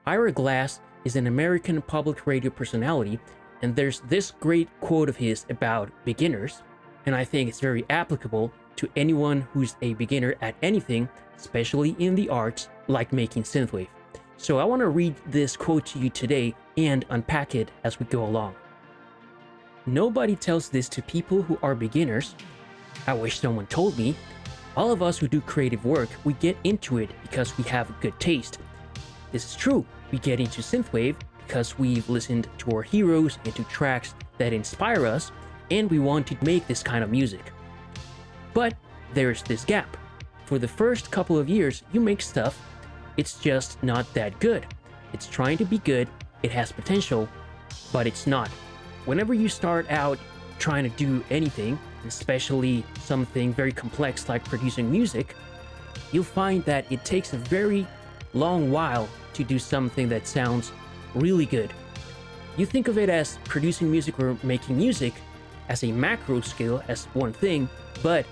Ira Glass is an American public radio personality, and there's this great quote of his about beginners, and I think it's very applicable to anyone who's a beginner at anything, especially in the arts like making synthwave. So I want to read this quote to you today and unpack it as we go along. Nobody tells this to people who are beginners. I wish someone told me. All of us who do creative work, we get into it because we have good taste. This is true. We get into synthwave because we've listened to our heroes and to tracks that inspire us, and we want to make this kind of music. But there's this gap. For the first couple of years, you make stuff, it's just not that good. It's trying to be good, it has potential, but it's not. Whenever you start out trying to do anything, especially something very complex like producing music, you'll find that it takes a very long while to do something that sounds really good. You think of it as producing music or making music as a macro skill, as one thing, but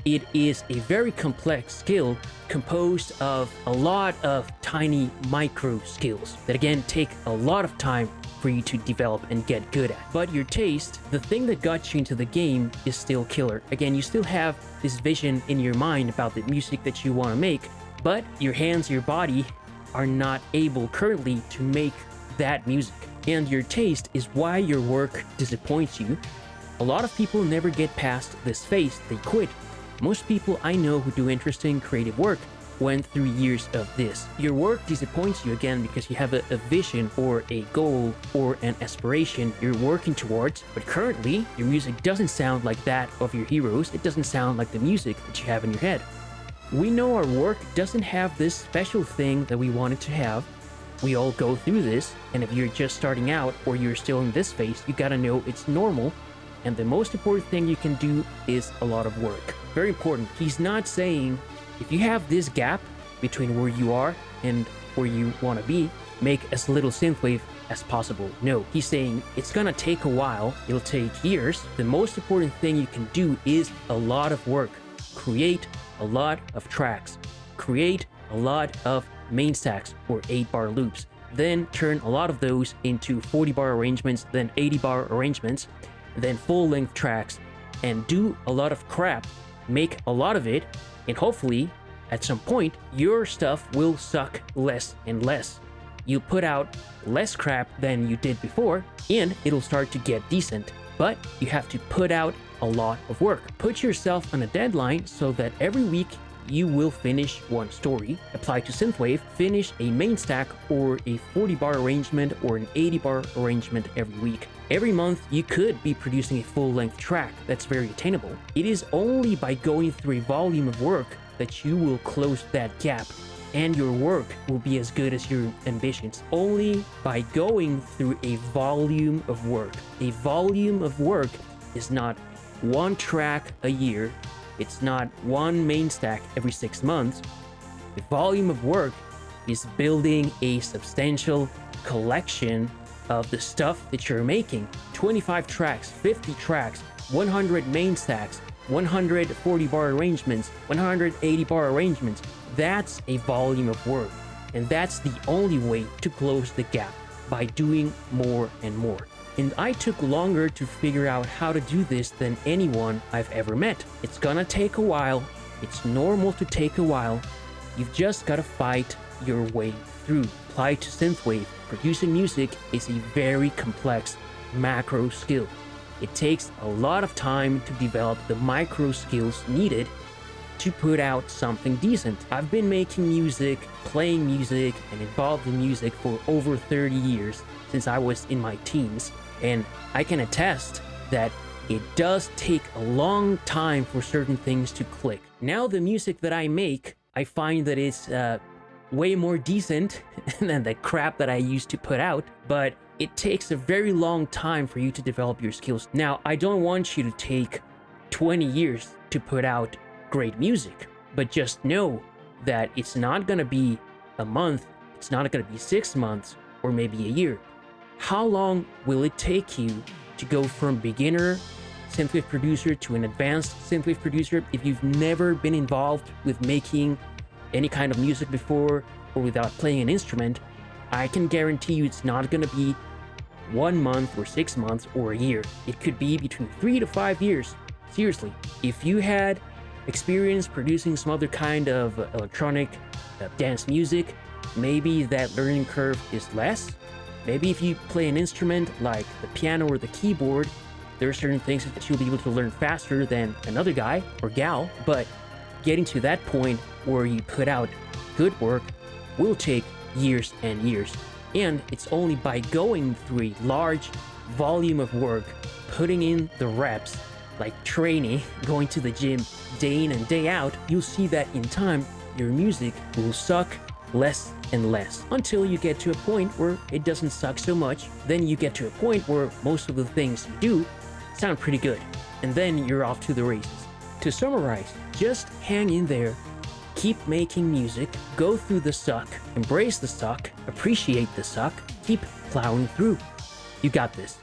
it is a very complex skill composed of a lot of tiny micro skills that again take a lot of time for you to develop and get good at. But your taste, the thing that got you into the game, is still killer. Again, you still have this vision in your mind about the music that you want to make, but your hands, your body are not able currently to make that music. And your taste is why your work disappoints you. A lot of people never get past this phase, they quit. Most people I know who do interesting creative work went through years of this. Your work disappoints you again because you have a vision or a goal or an aspiration you're working towards, but currently your music doesn't sound like that of your heroes. It doesn't sound like the music that you have in your head. We know our work doesn't have this special thing that we want it to have. We all go through this, and if you're just starting out or you're still in this phase, you gotta know it's normal, and the most important thing you can do is a lot of work. Very important. He's not saying if you have this gap between where you are and where you want to be, make as little synthwave as possible. No, he's saying it's gonna take a while, it'll take years. The most important thing you can do is a lot of work. Create a lot of tracks. Create a lot of main stacks or 8-bar loops. Then turn a lot of those into 40-bar arrangements, then 80-bar arrangements, then full-length tracks, and do a lot of crap. Make a lot of it, and hopefully at some point your stuff will suck less and less. You'll put out less crap than you did before, and it'll start to get decent. But you have to put out a lot of work. Put yourself on a deadline so that every week you will finish one story. Apply to synthwave, finish a main stack or a 40-bar arrangement or an 80-bar arrangement every week. Every month, you could be producing a full-length track that's very attainable. It is only by going through a volume of work that you will close that gap, and your work will be as good as your ambitions. Only by going through a volume of work. A volume of work is not one track a year. It's not one main stack every 6 months. The volume of work is building a substantial collection of the stuff that you're making. 25 tracks, 50 tracks, 100 main stacks, 140-bar arrangements, 180-bar arrangements. That's a volume of work. And that's the only way to close the gap, by doing more and more. And I took longer to figure out how to do this than anyone I've ever met. It's gonna take a while. It's normal to take a while. You've just gotta fight your way through. Apply to synthwave. Producing music is a very complex macro skill. It takes a lot of time to develop the micro skills needed to put out something decent. I've been making music, playing music, and involved in music for over 30 years, since I was in my teens, and I can attest that it does take a long time for certain things to click. Now the music that I make, I find that it's way more decent than the crap that I used to put out, but it takes a very long time for you to develop your skills. Now, I don't want you to take 20 years to put out great music, but just know that it's not gonna be a month, it's not gonna be 6 months, or maybe a year. How long will it take you to go from beginner synthwave producer to an advanced synthwave producer if you've never been involved with making any kind of music before or without playing an instrument? I can guarantee you it's not gonna be 1 month or 6 months or a year. It could be between 3 to 5 years. Seriously, if you had experience producing some other kind of electronic dance music, maybe that learning curve is less. Maybe if you play an instrument like the piano or the keyboard, there are certain things that you'll be able to learn faster than another guy or gal, but getting to that point where you put out good work will take years and years. And it's only by going through a large volume of work, putting in the reps, like training, going to the gym day in and day out, you'll see that in time, your music will suck less and less until you get to a point where it doesn't suck so much. Then you get to a point where most of the things you do sound pretty good, and then you're off to the races. To summarize, just hang in there, keep making music, go through the suck, embrace the suck, appreciate the suck, keep plowing through. You got this.